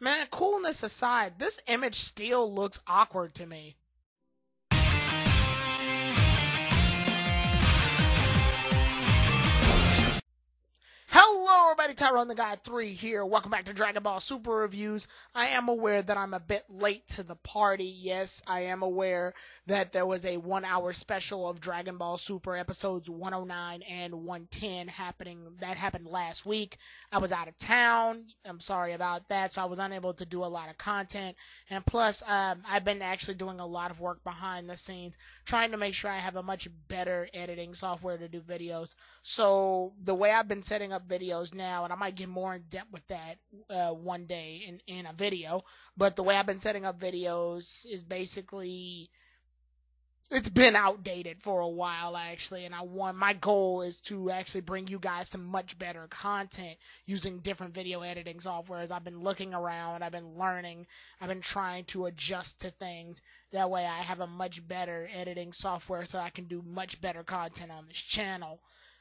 Man, coolness aside, this image still looks awkward to me. Hello everybody, Tyrone the Guy 3 here. Welcome back to Dragon Ball Super Reviews. I am aware that I'm a bit late to the party. Yes, I am aware that there was a 1-hour special of Dragon Ball Super episodes 109 and 110 happening. That happened last week. I was out of town. I'm sorry about that, so I was unable to do a lot of content. And plus, I've been actually doing a lot of work behind the scenes, trying to make sure I have a much better editing software to do videos. So the way I've been setting up videos now, and I might get more in depth with that one day in a video, but the way I've been setting up videos is basically, it's been outdated for a while actually, and my goal is to actually bring you guys some much better content using different video editing softwares. I've been looking around, I've been learning, I've been trying to adjust to things. That way I have a much better editing software so I can do much better content on this channel,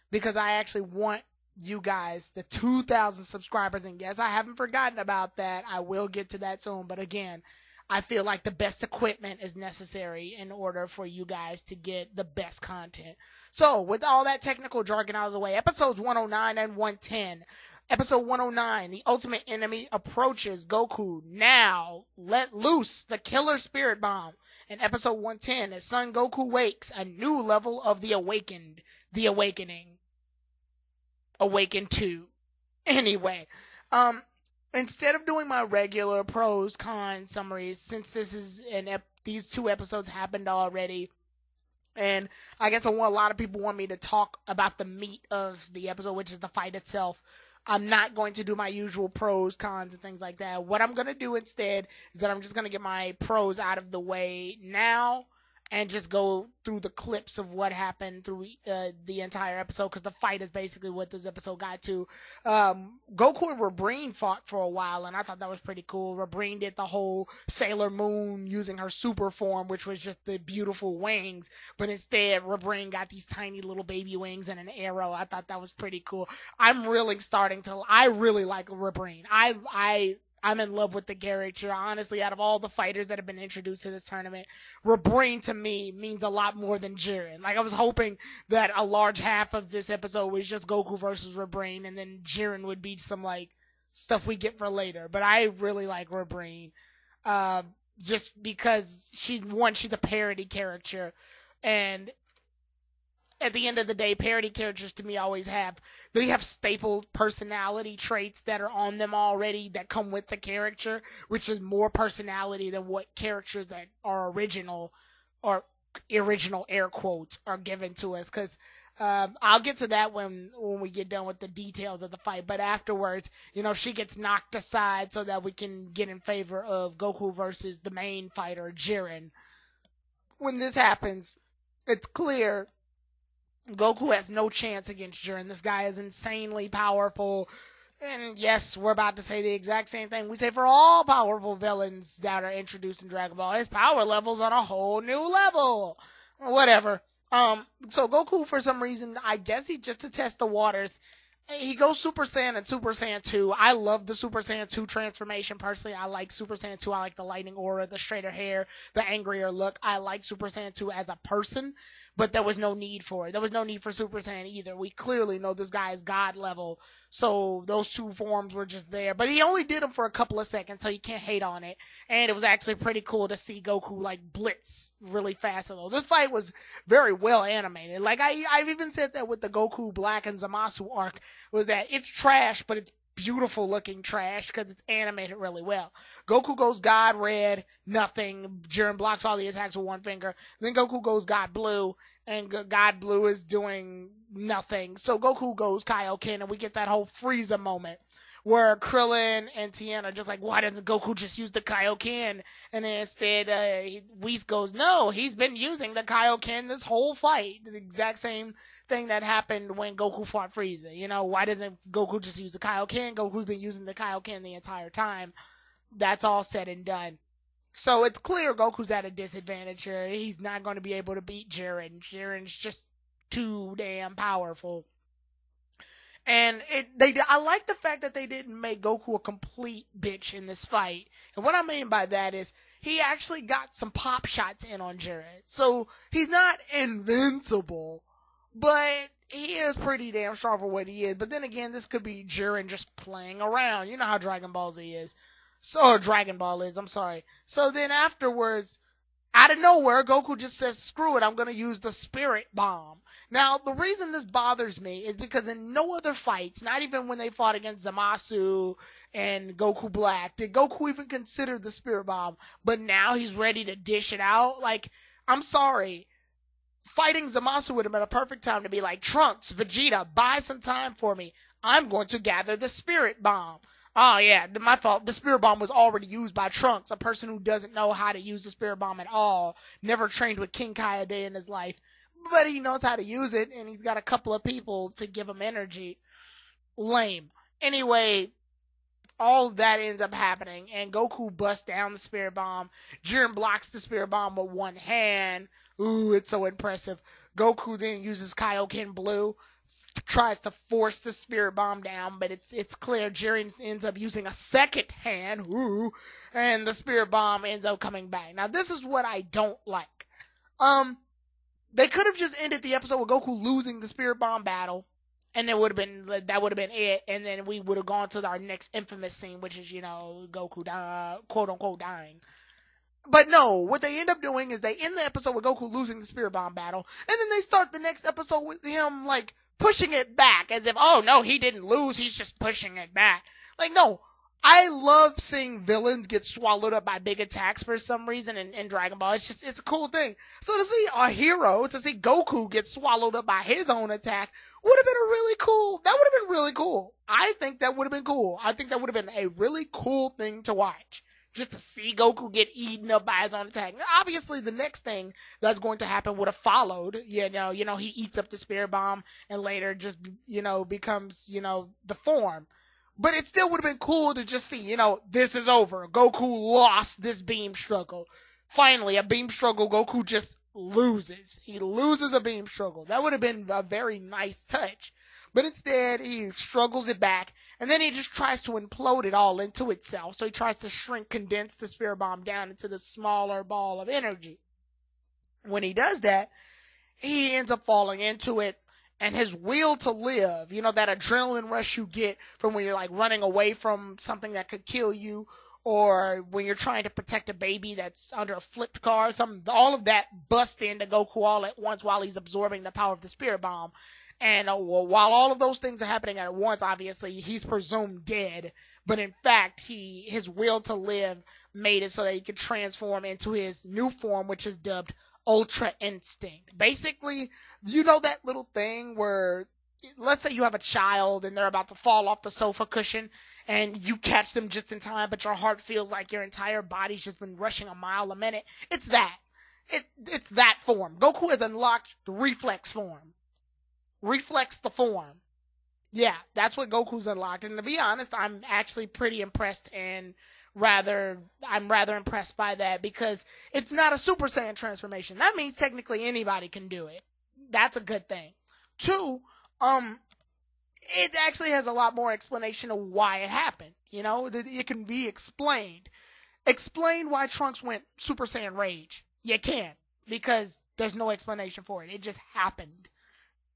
because I actually want you guys, the 2,000 subscribers, and yes, I haven't forgotten about that. I will get to that soon, but again, I feel like the best equipment is necessary in order for you guys to get the best content. So, with all that technical jargon out of the way, episodes 109 and 110. Episode 109, the ultimate enemy approaches Goku. Now, let loose the killer spirit bomb. And episode 110, as Son Goku wakes, a new level of the awakened, the awakening. Awaken 2. Anyway, instead of doing my regular pros, cons, summaries, since this is these two episodes happened already, and I guess a lot of people want me to talk about the meat of the episode, which is the fight itself, I'm not going to do my usual pros, cons, and things like that. What I'm going to do instead is that I'm just going to get my pros out of the way now, and just go through the clips of what happened through the entire episode, because the fight is basically what this episode got to. Goku and Rabrine fought for a while, and I thought that was pretty cool. Rabrine did the whole Sailor Moon using her super form, which was just the beautiful wings, but instead Rabrine got these tiny little baby wings and an arrow. I thought that was pretty cool. I really like Rabrine. I'm in love with the character. Honestly, out of all the fighters that have been introduced to this tournament, Rabrine to me means a lot more than Jiren. Like, I was hoping that a large half of this episode was just Goku versus Rabrine, and then Jiren would be some, like, stuff we get for later. But I really like Rabrine. Just because she's a parody character, and at the end of the day, parody characters to me they have staple personality traits that are on them already that come with the character, which is more personality than what characters that are original, or original air quotes, are given to us. Because I'll get to that when we get done with the details of the fight. But afterwards, she gets knocked aside so that we can get in favor of Goku versus the main fighter, Jiren. When this happens, it's clear Goku has no chance against Jiren. This guy is insanely powerful. And yes, we're about to say the exact same thing we say for all powerful villains that are introduced in Dragon Ball. His power level's on a whole new level. Whatever. So Goku, for some reason, I guess he just to test the waters, he goes Super Saiyan and Super Saiyan 2. I love the Super Saiyan 2 transformation. Personally, I like Super Saiyan 2. I like the lightning aura, the straighter hair, the angrier look. I like Super Saiyan 2 as a person, but there was no need for it. There was no need for Super Saiyan either. We clearly know this guy is God level, so those two forms were just there. But he only did them for a couple of seconds, so you can't hate on it. And it was actually pretty cool to see Goku, like, blitz really fast. This fight was very well animated. Like, I've even said that with the Goku Black and Zamasu arc, was that it's trash, but it's beautiful looking trash because it's animated really well. Goku goes God Red, nothing. Jiren blocks all the attacks with one finger. Then Goku goes God Blue, and God Blue is doing nothing. So Goku goes Kaioken, and we get that whole Frieza moment where Krillin and Tien are just like, why doesn't Goku just use the Kaioken? And then instead, Whis goes, no, he's been using the Kaioken this whole fight. The exact same thing that happened when Goku fought Frieza. Why doesn't Goku just use the Kaioken? Goku's been using the Kaioken the entire time. That's all said and done. So it's clear Goku's at a disadvantage here. He's not going to be able to beat Jiren. Jiren's just too damn powerful. And I like the fact that they didn't make Goku a complete bitch in this fight. And what I mean by that is he actually got some pop shots in on Jiren. So he's not invincible, but he is pretty damn strong for what he is. But then again, this could be Jiren just playing around. You know how Dragon Ball Z is. So Dragon Ball is, I'm sorry. So then afterwards, out of nowhere, Goku just says, screw it, I'm going to use the Spirit Bomb. Now, the reason this bothers me is because in no other fights, not even when they fought against Zamasu and Goku Black, did Goku even consider the Spirit Bomb. But now he's ready to dish it out. Like, I'm sorry. Fighting Zamasu would have been a perfect time to be like, Trunks, Vegeta, buy some time for me. I'm going to gather the Spirit Bomb. Oh, yeah, my fault. The Spirit Bomb was already used by Trunks, a person who doesn't know how to use the Spirit Bomb at all, never trained with King Kai a day in his life, but he knows how to use it, and he's got a couple of people to give him energy. Lame. Anyway, all of that ends up happening, and Goku busts down the Spirit Bomb. Jiren blocks the Spirit Bomb with one hand. Ooh, it's so impressive. Goku then uses Kaioken Blue, tries to force the Spirit Bomb down, but it's clear Jiren ends up using a second hand, and the Spirit Bomb ends up coming back. Now, this is what I don't like. They could have just ended the episode with Goku losing the Spirit Bomb battle, and that would have been it, and then we would have gone to our next infamous scene, which is, Goku quote unquote dying. But no, what they end up doing is they end the episode with Goku losing the Spirit Bomb battle, and then they start the next episode with him, like, pushing it back, as if, oh no, he didn't lose, he's just pushing it back. Like, no, I love seeing villains get swallowed up by big attacks for some reason in Dragon Ball. It's a cool thing. So to see to see Goku get swallowed up by his own attack, would have been really cool. I think that would have been cool. I think that would have been a really cool thing to watch. Just to see Goku get eaten up by his own attack. Obviously, the next thing that's going to happen would have followed. He eats up the Spirit Bomb and later just, becomes, the form. But it still would have been cool to just see, this is over. Goku lost this beam struggle. Finally, a beam struggle Goku just loses. He loses a beam struggle. That would have been a very nice touch. But instead, he struggles it back, and then he just tries to implode it all into itself. So he tries to condense the Spirit Bomb down into the smaller ball of energy. When he does that, he ends up falling into it, and his will to live, that adrenaline rush you get from when you're like running away from something that could kill you, or when you're trying to protect a baby that's under a flipped car, all of that busts into Goku all at once while he's absorbing the power of the Spirit Bomb. And while all of those things are happening at once, obviously, he's presumed dead. But in fact, his will to live made it so that he could transform into his new form, which is dubbed Ultra Instinct. Basically, that little thing where, let's say you have a child and they're about to fall off the sofa cushion and you catch them just in time, but your heart feels like your entire body's just been rushing a mile a minute. It's that. It's that form. Goku has unlocked the reflex form. Reflex the form. Yeah, that's what Goku's unlocked. And to be honest, I'm actually pretty impressed and I'm rather impressed by that because it's not a Super Saiyan transformation. That means technically anybody can do it. That's a good thing. 2, it actually has a lot more explanation of why it happened. It can be explained. Explain why Trunks went Super Saiyan Rage. You can't, because there's no explanation for it. It just happened.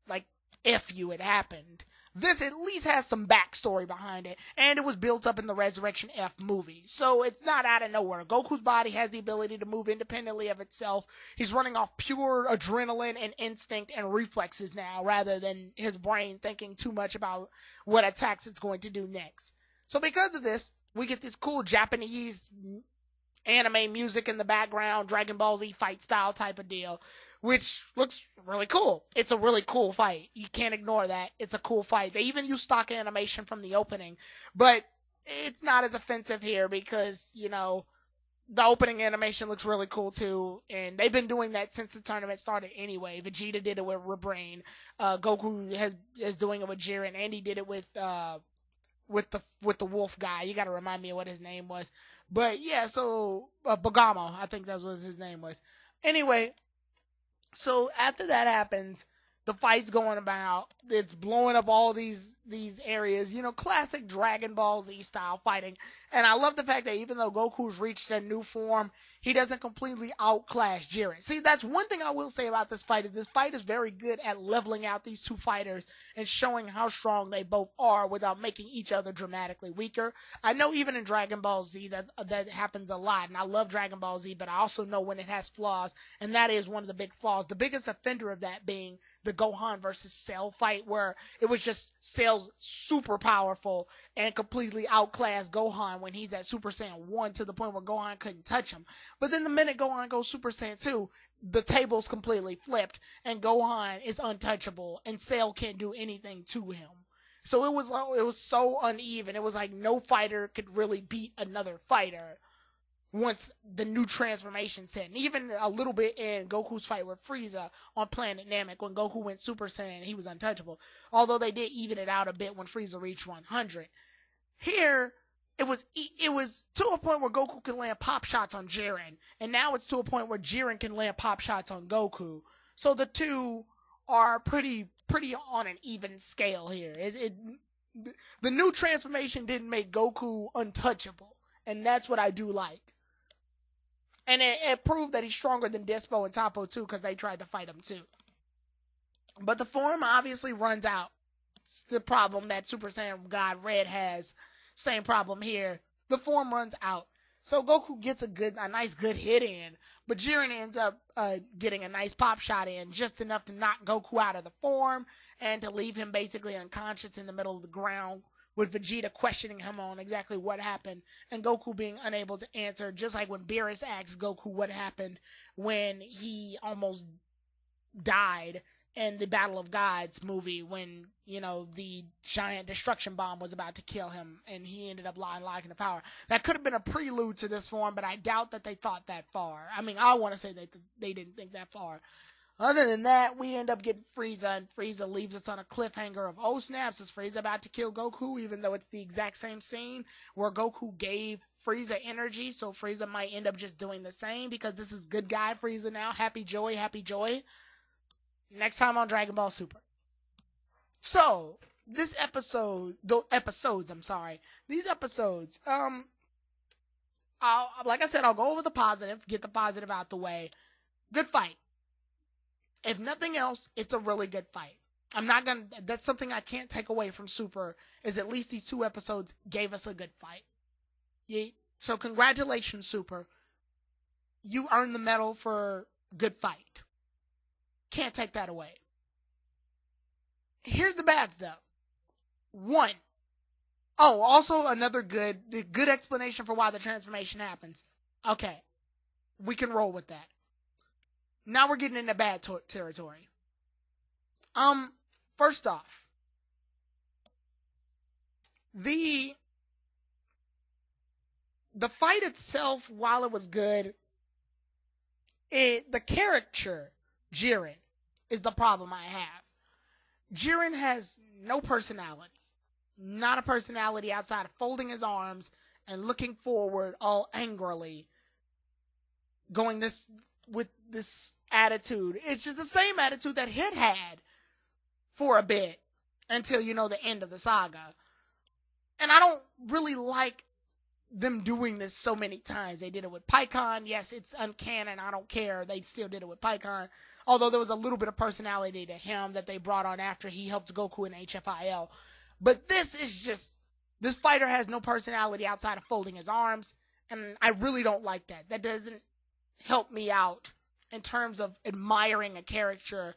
Like, it happened. This at least has some backstory behind it, and it was built up in the Resurrection F movie. So it's not out of nowhere. Goku's body has the ability to move independently of itself. He's running off pure adrenaline and instinct and reflexes now, rather than his brain thinking too much about what attacks it's going to do next. So because of this, we get this cool Japanese anime music in the background, Dragon Ball Z fight style type of deal, which looks really cool. It's a really cool fight. You can't ignore that. It's a cool fight. They even use stock animation from the opening, but it's not as offensive here because, the opening animation looks really cool too, and they've been doing that since the tournament started anyway. Vegeta did it with Rebrain. Goku is doing it with Jiren, and he did it with the wolf guy. You gotta remind me of what his name was. But yeah, so Bagamo, I think that was his name was. Anyway, so after that happens, The fight's going about. It's blowing up all these areas. Classic Dragon Ball Z style fighting. And I love the fact that even though Goku's reached a new form, he doesn't completely outclass Jiren. See, that's one thing I will say about this fight is this fight is very good at leveling out these two fighters and showing how strong they both are without making each other dramatically weaker. I know even in Dragon Ball Z that happens a lot, and I love Dragon Ball Z, but I also know when it has flaws, and that is one of the big flaws. The biggest offender of that being the Gohan versus Cell fight, where it was just Cell's super powerful and completely outclassed Gohan when he's at Super Saiyan 1 to the point where Gohan couldn't touch him. But then the minute Gohan goes Super Saiyan 2, the table's completely flipped and Gohan is untouchable and Cell can't do anything to him. So it was so uneven. It was like no fighter could really beat another fighter once the new transformations hit. And even a little bit in Goku's fight with Frieza on Planet Namek, when Goku went Super Saiyan, he was untouchable. Although they did even it out a bit when Frieza reached 100. Here, it was to a point where Goku can land pop shots on Jiren, and now it's to a point where Jiren can land pop shots on Goku. So the two are pretty on an even scale here. The new transformation didn't make Goku untouchable, and that's what I do like. And it proved that he's stronger than Despo and Toppo too, because they tried to fight him too. But the form obviously runs out. It's the problem that Super Saiyan God Red has. Same problem here. The form runs out. So Goku gets a nice good hit in, but Jiren ends up getting a nice pop shot in, just enough to knock Goku out of the form and to leave him basically unconscious in the middle of the ground, with Vegeta questioning him on exactly what happened, and Goku being unable to answer, just like when Beerus asked Goku what happened when he almost died in the Battle of Gods movie, when, the giant destruction bomb was about to kill him, and he ended up locking the power. That could have been a prelude to this form, but I doubt that they thought that far. I mean, I want to say that they didn't think that far. Other than that, we end up getting Frieza, and Frieza leaves us on a cliffhanger of, oh snaps, is Frieza about to kill Goku, even though it's the exact same scene where Goku gave Frieza energy, so Frieza might end up just doing the same, because this is good guy Frieza now. Happy joy, happy joy. Next time on Dragon Ball Super. So, these episodes, like I said, I'll go over the positive, get the positive out the way. Good fight. If nothing else, it's a really good fight. That's something I can't take away from Super, is at least these 2 episodes gave us a good fight. Yeah. So congratulations, Super. You earned the medal for good fight. Can't take that away. Here's the bads, though. 1. Oh, also another good explanation for why the transformation happens. Okay. We can roll with that. Now we're getting into bad territory. First off, the fight itself, while it was good, the character Jiren is the problem I have. Jiren has no personality. Not a personality outside of folding his arms and looking forward all angrily, going with this attitude. It's just the same attitude that Hit had for a bit until, the end of the saga. And I don't really like them doing this so many times. They did it with Pikkon. Yes, it's uncanon. I don't care. They still did it with Pikkon. Although there was a little bit of personality to him that they brought on after he helped Goku in HFIL. But this fighter has no personality outside of folding his arms. And I really don't like that. That doesn't help me out in terms of admiring a character.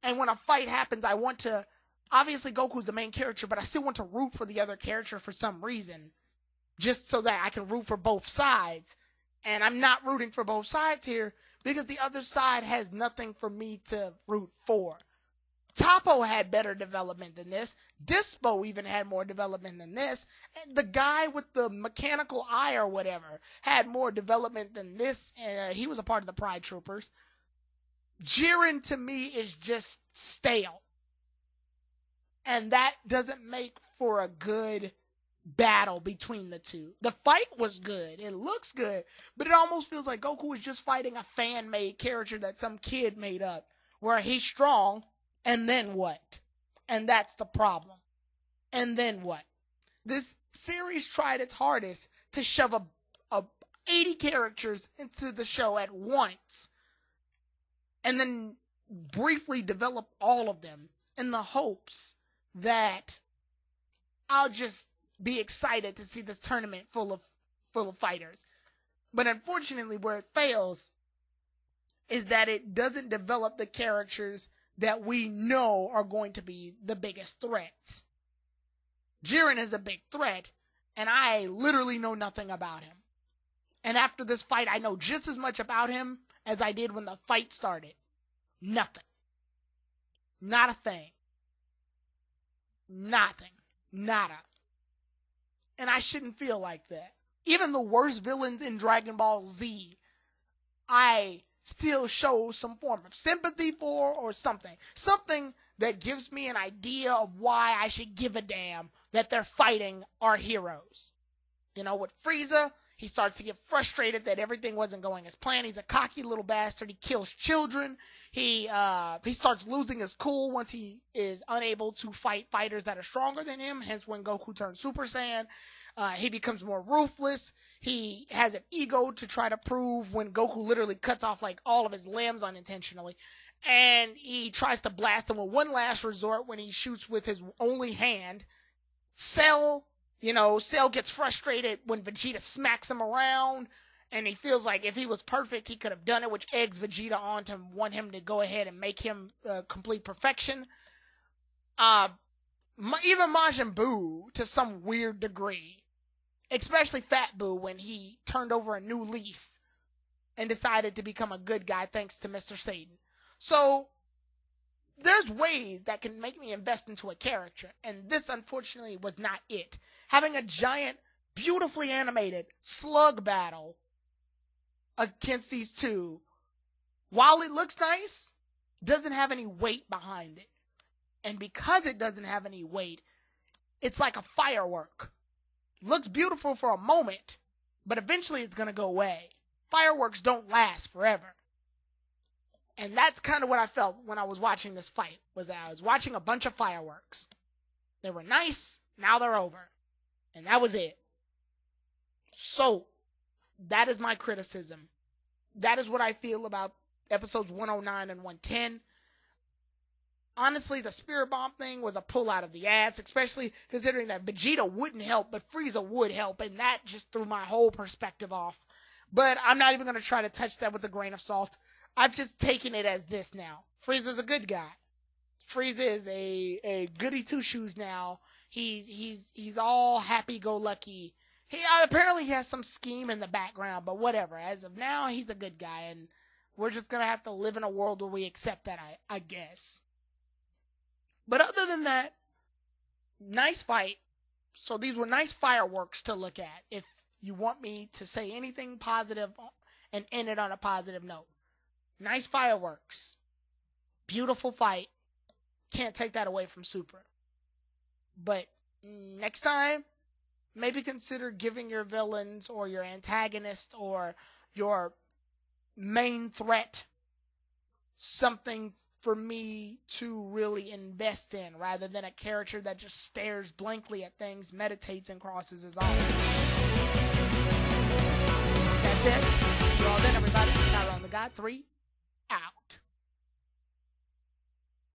And when a fight happens, I want to, obviously Goku's the main character, but I still want to root for the other character for some reason, just so that I can root for both sides. And I'm not rooting for both sides here because the other side has nothing for me to root for. Toppo had better development than this. Dispo even had more development than this. And the guy with the mechanical eye or whatever had more development than this. And he was a part of the Pride Troopers. Jiren, to me, is just stale. And that doesn't make for a good battle between the two. The fight was good. It looks good. But it almost feels like Goku is just fighting a fan-made character that some kid made up. Where he's strong. And then what? And that's the problem. And then what? This series tried its hardest to shove a 80 characters into the show at once, and then briefly develop all of them in the hopes that I'll just be excited to see this tournament full of fighters. But unfortunately, where it fails is that it doesn't develop the characters that we know are going to be the biggest threats. Jiren is a big threat, and I literally know nothing about him. And after this fight, I know just as much about him as I did when the fight started. Nothing. Not a thing. Nothing. Nada. And I shouldn't feel like that. Even the worst villains in Dragon Ball Z, I still show some form of sympathy for, or something. Something that gives me an idea of why I should give a damn that they're fighting our heroes. You know, with Frieza, he starts to get frustrated that everything wasn't going as planned. He's a cocky little bastard. He kills children. He starts losing his cool once he is unable to fight fighters that are stronger than him. Hence, when Goku turns Super Saiyan, he becomes more ruthless. He has an ego to try to prove when Goku literally cuts off like all of his limbs unintentionally. And he tries to blast him with one last resort when he shoots with his only hand. Cell gets frustrated when Vegeta smacks him around, and he feels like if he was perfect, he could have done it, which eggs Vegeta on to want him to go ahead and make him complete perfection. Even Majin Buu, to some weird degree, especially Fat Buu, when he turned over a new leaf and decided to become a good guy thanks to Mr. Satan. So there's ways that can make me invest into a character, and this unfortunately was not it. Having a giant, beautifully animated slug battle against these two, while it looks nice, doesn't have any weight behind it. And because it doesn't have any weight, it's like a firework. Looks beautiful for a moment, but eventually it's going to go away. Fireworks don't last forever. And that's kind of what I felt when I was watching this fight, was that I was watching a bunch of fireworks. They were nice, now they're over. And that was it. So, that is my criticism. That is what I feel about episodes 109 and 110. Honestly, the Spirit Bomb thing was a pull out of the ass, especially considering that Vegeta wouldn't help, but Frieza would help, and that just threw my whole perspective off. But I'm not even going to try to touch that with a grain of salt. I've just taken it as this now. Frieza's a good guy. Frieza is a goody two shoes now. He's all happy-go-lucky. He apparently has some scheme in the background, but whatever. As of now, he's a good guy, and we're just gonna have to live in a world where we accept that, I guess. But other than that, nice fight. So these were nice fireworks to look at. If you want me to say anything positive and end it on a positive note, nice fireworks, beautiful fight. Can't take that away from Super. But next time, maybe consider giving your villains or your antagonist or your main threat something for me to really invest in, rather than a character that just stares blankly at things, meditates, and crosses his arms. That's it. See you all then, everybody. Tyrone the God 3, out.